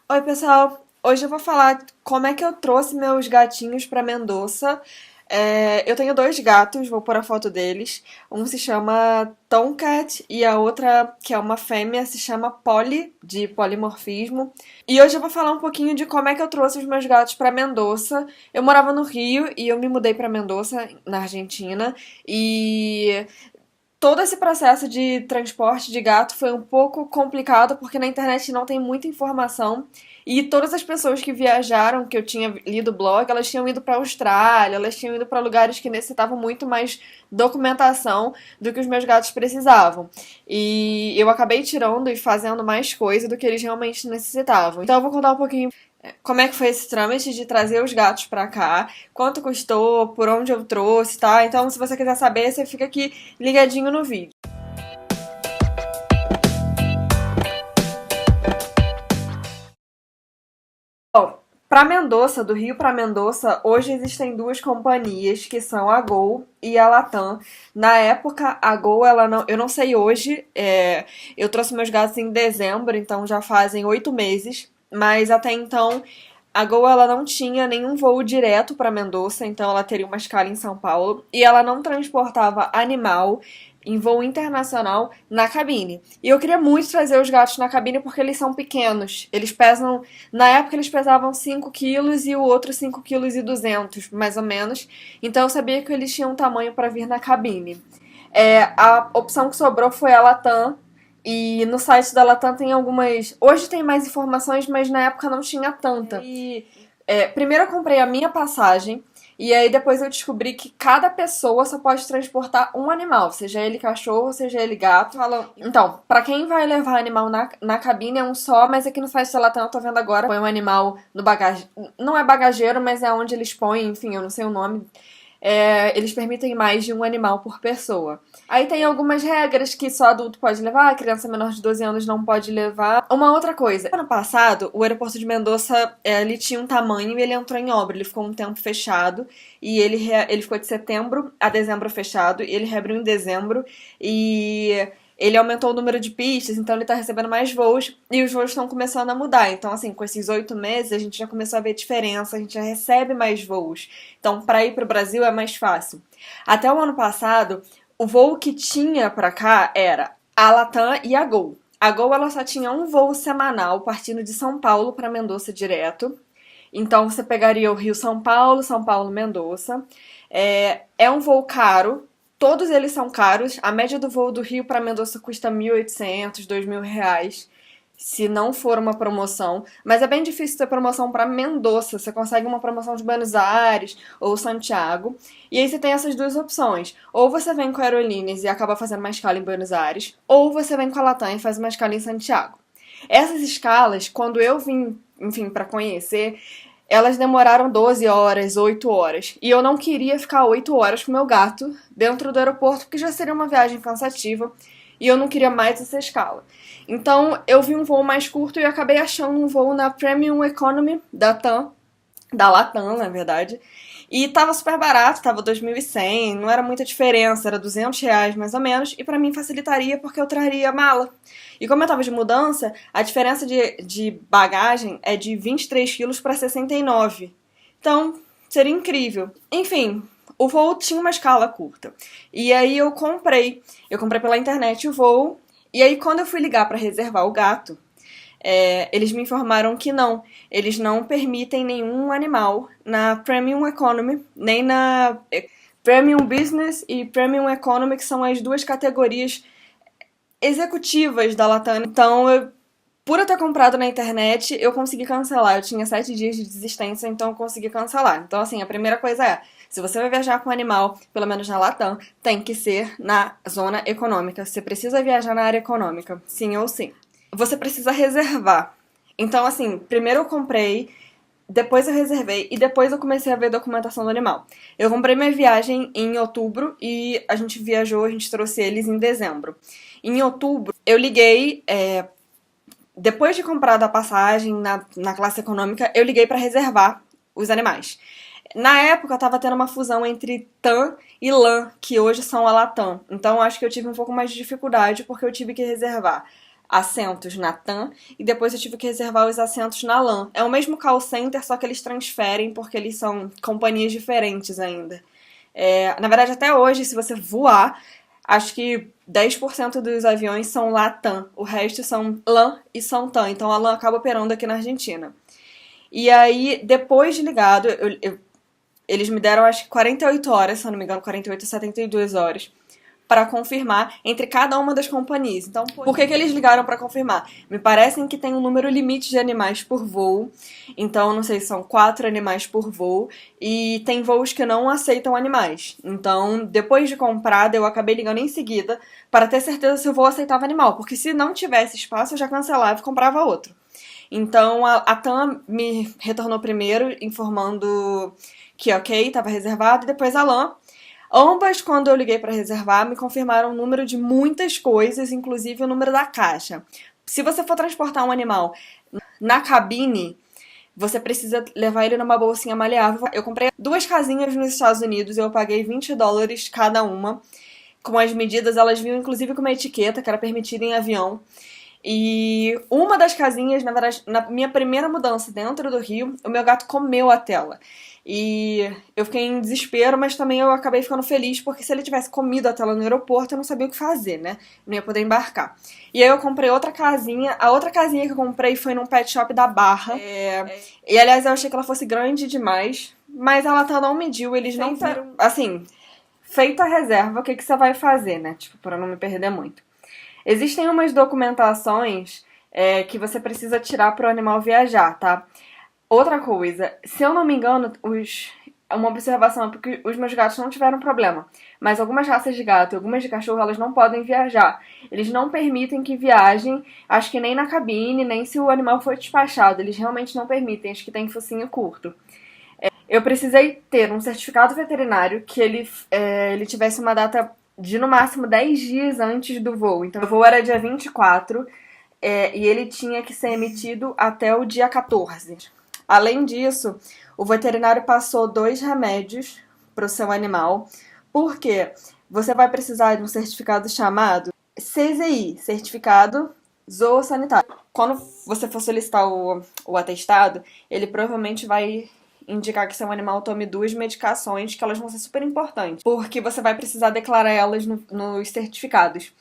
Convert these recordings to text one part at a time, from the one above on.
Oi, pessoal. Hoje eu vou falar como é que eu trouxe meus gatinhos pra Mendoza. Eu tenho dois gatos, vou pôr a foto deles. Um se chama Tomcat e a outra, que é uma fêmea, se chama Polly, de polimorfismo. E hoje eu vou falar um pouquinho de como é que eu trouxe os meus gatos pra Mendoza. Eu morava no Rio e eu me mudei pra Mendoza, na Argentina. E todo esse processo de transporte de gato foi um pouco complicado porque na internet não tem muita informação e todas as pessoas que viajaram, que eu tinha lido o blog, elas tinham ido para a Austrália, elas tinham ido para lugares que necessitavam muito mais documentação do que os meus gatos precisavam. E eu acabei tirando e fazendo mais coisa do que eles realmente necessitavam. Então eu vou contar um pouquinho como é que foi esse trâmite de trazer os gatos pra cá, quanto custou, por onde eu trouxe, tá? Então, se você quiser saber, você fica aqui ligadinho no vídeo. Bom, para Mendoza, do Rio para Mendoza, hoje existem duas companhias que são a Gol e a Latam. Na época, a Gol, ela não, eu não sei hoje, eu trouxe meus gatos em dezembro, então já fazem 8 meses, mas até então a Gol ela não tinha nenhum voo direto para Mendoza, então ela teria uma escala em São Paulo e ela não transportava animal em voo internacional na cabine. E eu queria muito trazer os gatos na cabine porque eles são pequenos. Eles pesam, na época eles pesavam 5 quilos e o outro 5,2 kg, mais ou menos. Então eu sabia que eles tinham tamanho para vir na cabine. A opção que sobrou foi a Latam. E no site da Latam tem algumas. Hoje tem mais informações, mas na época não tinha tanta. Primeiro eu comprei a minha passagem. E aí depois eu descobri que cada pessoa só pode transportar um animal, seja ele cachorro, seja ele gato. Então, pra quem vai levar animal na cabine é um só, mas aqui no site da Latam eu tô vendo agora, põe um animal no bagagem. Não é bagageiro, mas é onde eles põem, enfim, eu não sei o nome. Eles permitem mais de um animal por pessoa. Aí tem algumas regras que só adulto pode levar, a criança menor de 12 anos não pode levar. Uma outra coisa, ano passado, o aeroporto de Mendoza, ele tinha um tamanho e ele entrou em obra, ele ficou um tempo fechado, e ele ficou de setembro a dezembro fechado, e ele reabriu em dezembro, e ele aumentou o número de pistas, então ele tá recebendo mais voos, e os voos estão começando a mudar. Então, assim, com esses 8 meses, a gente já começou a ver diferença, a gente já recebe mais voos. Então, para ir pro Brasil é mais fácil. Até o ano passado, o voo que tinha pra cá era a Latam e a Gol. A Gol, ela só tinha um voo semanal partindo de São Paulo para Mendoza direto. Então, você pegaria o Rio-São Paulo, São Paulo-Mendoza. É um voo caro, todos eles são caros. A média do voo do Rio para Mendoza custa 1.800, R$ 2.000, se não for uma promoção. Mas é bem difícil ter promoção para Mendoza. Você consegue uma promoção de Buenos Aires ou Santiago. E aí você tem essas duas opções. Ou você vem com a Aerolíneas e acaba fazendo uma escala em Buenos Aires, ou você vem com a Latam e faz uma escala em Santiago. Essas escalas, quando eu vim, enfim, para conhecer, elas demoraram 12 horas, 8 horas. E eu não queria ficar 8 horas com meu gato dentro do aeroporto, porque já seria uma viagem cansativa. E eu não queria mais essa escala. Então eu vi um voo mais curto e acabei achando um voo na Premium Economy da Latam, na verdade. E tava super barato, tava 2.100, não era muita diferença, era R$ 200 mais ou menos, e pra mim facilitaria porque eu traria mala. E como eu tava de mudança, a diferença de bagagem é de 23 quilos para 69. Então, seria incrível. Enfim, o voo tinha uma escala curta. E aí eu comprei pela internet o voo, e aí quando eu fui ligar pra reservar o gato, eles me informaram que não. Eles não permitem nenhum animal na Premium Economy, nem na Premium Business e Premium Economy, que são as duas categorias executivas da Latam. Então, por eu ter comprado na internet, eu consegui cancelar. Eu tinha 7 dias de desistência, então eu consegui cancelar. Então, assim, a primeira coisa se você vai viajar com um animal, pelo menos na Latam, tem que ser na zona econômica. Você precisa viajar na área econômica, sim ou sim. Você precisa reservar. Então, assim, primeiro eu comprei, depois eu reservei e depois eu comecei a ver documentação do animal. Eu comprei minha viagem em outubro e a gente trouxe eles em dezembro. Em outubro, eu liguei, depois de comprar a passagem na classe econômica, eu liguei para reservar os animais. Na época, tava tendo uma fusão entre TAM e LAN, que hoje são a Latam. Então, acho que eu tive um pouco mais de dificuldade porque eu tive que reservar assentos na TAM e depois eu tive que reservar os assentos na LAN. É o mesmo call center, só que eles transferem porque eles são companhias diferentes ainda. Na verdade, até hoje, se você voar, acho que 10% dos aviões são LATAM, o resto são LAN e são TAM, então a LAN acaba operando aqui na Argentina. E aí, depois de ligado, eles me deram acho que 48 horas, se eu não me engano, 48 a 72 horas, para confirmar entre cada uma das companhias. Então, por que eles ligaram para confirmar? Me parecem que tem um número limite de animais por voo, então não sei se são 4 animais por voo, e tem voos que não aceitam animais. Então, depois de comprada, eu acabei ligando em seguida para ter certeza se o voo aceitava animal, porque se não tivesse espaço, eu já cancelava e comprava outro. Então, a TAM me retornou primeiro, informando que ok, estava reservado, e depois a LAN. Ambas, quando eu liguei para reservar, me confirmaram o número de muitas coisas, inclusive o número da caixa. Se você for transportar um animal na cabine, você precisa levar ele numa bolsinha maleável. Eu comprei 2 casinhas nos Estados Unidos, eu paguei $20 cada uma. Com as medidas, elas vinham inclusive com uma etiqueta que era permitida em avião. E uma das casinhas, na verdade, na minha primeira mudança dentro do Rio, o meu gato comeu a tela. E eu fiquei em desespero, mas também eu acabei ficando feliz, porque se ele tivesse comido a tela no aeroporto, eu não sabia o que fazer, né? Não ia poder embarcar. E aí eu comprei outra casinha. A outra casinha que eu comprei foi num pet shop da Barra. E aliás, eu achei que ela fosse grande demais, mas ela não mediu, eles não viram. Assim, feita a reserva, o que você vai fazer, né? Tipo, pra não me perder muito. Existem umas documentações que você precisa tirar para o animal viajar, tá? Outra coisa, se eu não me engano, uma observação é porque os meus gatos não tiveram problema, mas algumas raças de gato e algumas de cachorro, elas não podem viajar. Eles não permitem que viajem, acho que nem na cabine, nem se o animal for despachado. Eles realmente não permitem, acho que tem focinho curto. Eu precisei ter um certificado veterinário que ele tivesse uma data de no máximo 10 dias antes do voo. Então o voo era dia 24 e ele tinha que ser emitido até o dia 14. Além disso, o veterinário passou 2 remédios para o seu animal, porque você vai precisar de um certificado chamado CZI, Certificado Zoossanitário. Quando você for solicitar o atestado, ele provavelmente vai indicar que seu animal tome 2 medicações, que elas vão ser super importantes, porque você vai precisar declarar elas nos certificados.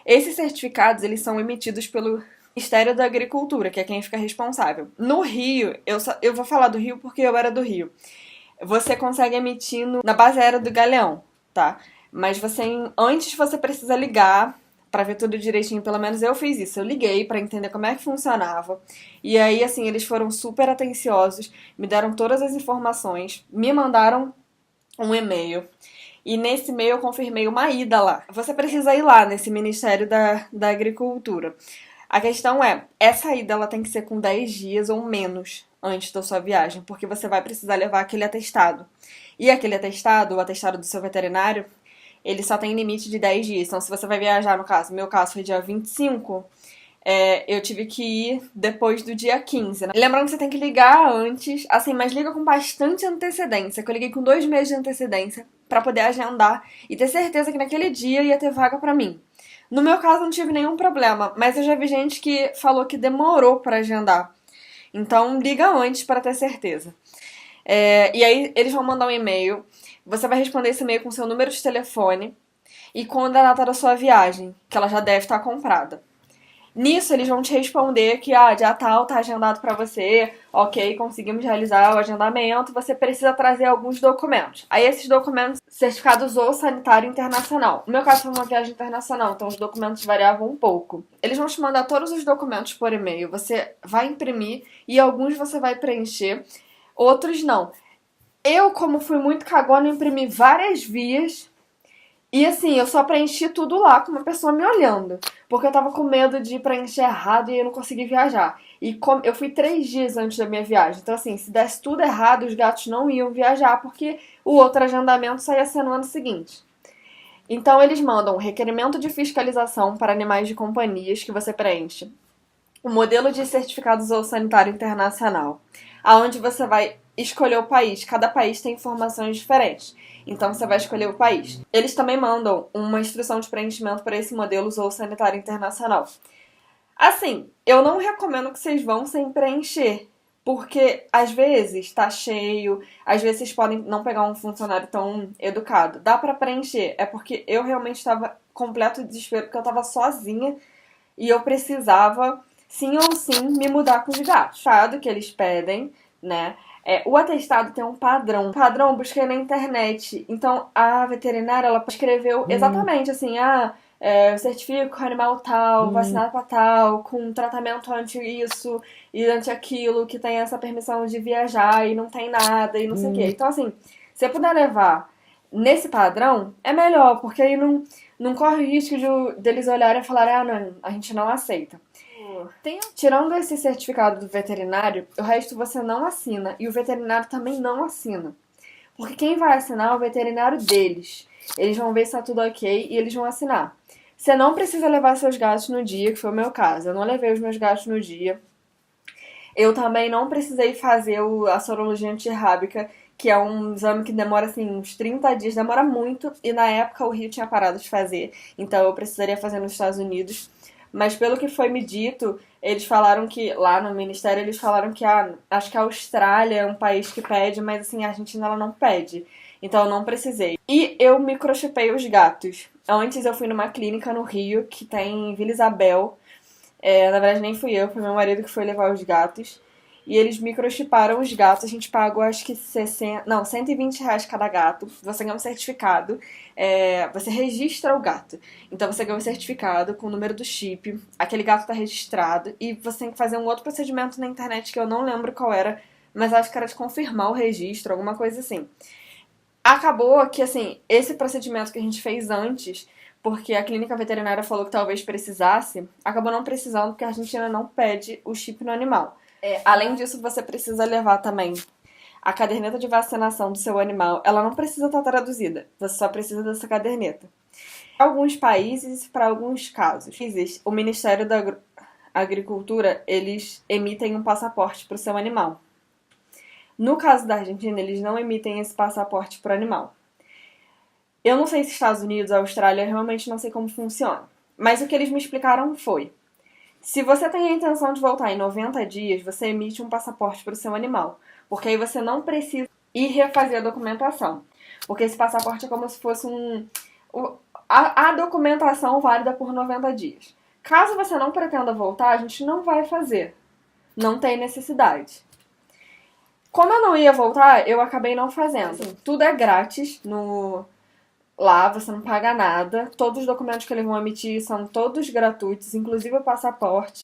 Esses certificados, eles são emitidos pelo Ministério da Agricultura, que é quem fica responsável. No Rio, eu vou falar do Rio porque eu era do Rio. Você consegue emitir na base aérea do Galeão, tá? Mas antes você precisa ligar pra ver tudo direitinho, pelo menos eu fiz isso. Eu liguei pra entender como é que funcionava. E aí, assim, eles foram super atenciosos, me deram todas as informações, me mandaram um e-mail. E nesse e-mail eu confirmei uma ida lá. Você precisa ir lá nesse Ministério da Agricultura. A questão essa ida ela tem que ser com 10 dias ou menos antes da sua viagem, porque você vai precisar levar aquele atestado. E aquele atestado, o atestado do seu veterinário, ele só tem limite de 10 dias. Então, se você vai viajar, no caso, meu caso foi dia 25, eu tive que ir depois do dia 15, né? Lembrando que você tem que ligar antes, assim, mas liga com bastante antecedência, que eu liguei com 2 meses de antecedência pra poder agendar e ter certeza que naquele dia ia ter vaga pra mim. No meu caso, não tive nenhum problema, mas eu já vi gente que falou que demorou pra agendar. Então, liga antes pra ter certeza. E aí, eles vão mandar um e-mail. Você vai responder esse e-mail com seu número de telefone e com a data da sua viagem, que ela já deve estar comprada. Nisso, eles vão te responder que dia tal tá agendado pra você, ok, conseguimos realizar o agendamento, você precisa trazer alguns documentos. Aí esses documentos, certificado Zoossanitário Internacional. No meu caso foi uma viagem internacional, então os documentos variavam um pouco. Eles vão te mandar todos os documentos por e-mail, você vai imprimir e alguns você vai preencher, outros não. Eu, como fui muito cagona, imprimi várias vias. E assim, eu só preenchi tudo lá com uma pessoa me olhando. Porque eu tava com medo de preencher errado e eu não consegui viajar. E eu fui 3 dias antes da minha viagem. Então assim, se desse tudo errado, os gatos não iam viajar. Porque o outro agendamento só ia ser no ano seguinte. Então eles mandam um requerimento de fiscalização para animais de companhias que você preenche. O modelo de certificado zoossanitário internacional. Aonde você vai escolher o país. Cada país tem informações diferentes. Então você vai escolher o país. Eles também mandam uma instrução de preenchimento para esse modelo zoossanitário internacional. Assim, eu não recomendo que vocês vão sem preencher. Porque às vezes tá cheio, às vezes vocês podem não pegar um funcionário tão educado. Dá pra preencher. É porque eu realmente estava completo desespero, porque eu tava sozinha e eu precisava, sim ou sim, me mudar com os gatos. O atestado que eles pedem, né? O atestado tem um padrão. O padrão eu busquei na internet. Então a veterinária ela escreveu exatamente assim: eu certifico animal tal, vacinado pra tal, com tratamento anti isso e anti aquilo, que tem essa permissão de viajar e não tem nada e não sei o quê. Então, assim, se eu puder levar nesse padrão, é melhor, porque aí não corre o risco deles olharem e falarem, não, a gente não aceita. Tirando esse certificado do veterinário, o resto você não assina. E o veterinário também não assina. Porque quem vai assinar é o veterinário deles. Eles vão ver se tá tudo ok e eles vão assinar. Você não precisa levar seus gatos no dia, que foi o meu caso. Eu não levei os meus gatos no dia. Eu também não precisei fazer a sorologia antirrábica, que é um exame que demora assim uns 30 dias, demora muito, e na época o Rio tinha parado de fazer, então eu precisaria fazer nos Estados Unidos. Mas pelo que foi me dito, eles falaram que, lá no Ministério, eles falaram que acho que a Austrália é um país que pede, mas assim, a Argentina ela não pede. Então eu não precisei. E eu microchipei os gatos. Antes eu fui numa clínica no Rio, que tem em Vila Isabel. Na verdade nem fui eu, foi meu marido que foi levar os gatos. E eles microchiparam os gatos, a gente pagou acho que 60, não, R$ 120 cada gato. Você ganha um certificado, você registra o gato. Então você ganha um certificado com o número do chip, aquele gato tá registrado, e você tem que fazer um outro procedimento na internet que eu não lembro qual era, mas acho que era de confirmar o registro, alguma coisa assim. Acabou que, assim, esse procedimento que a gente fez antes, porque a clínica veterinária falou que talvez precisasse, acabou não precisando porque a Argentina não pede o chip no animal. Além disso, você precisa levar também a caderneta de vacinação do seu animal. Ela não precisa estar traduzida, você só precisa dessa caderneta. Para alguns países, para alguns casos, o Ministério da Agricultura, eles emitem um passaporte para o seu animal. No caso da Argentina, eles não emitem esse passaporte para o animal. Eu não sei se Estados Unidos ou Austrália, eu realmente não sei como funciona. Mas o que eles me explicaram foi: se você tem a intenção de voltar em 90 dias, você emite um passaporte para o seu animal. Porque aí você não precisa ir refazer a documentação. Porque esse passaporte é como se fosse a documentação válida por 90 dias. Caso você não pretenda voltar, a gente não vai fazer. Não tem necessidade. Como eu não ia voltar, eu acabei não fazendo. Assim, tudo é grátis lá, você não paga nada. Todos os documentos que eles vão emitir são todos gratuitos, inclusive o passaporte.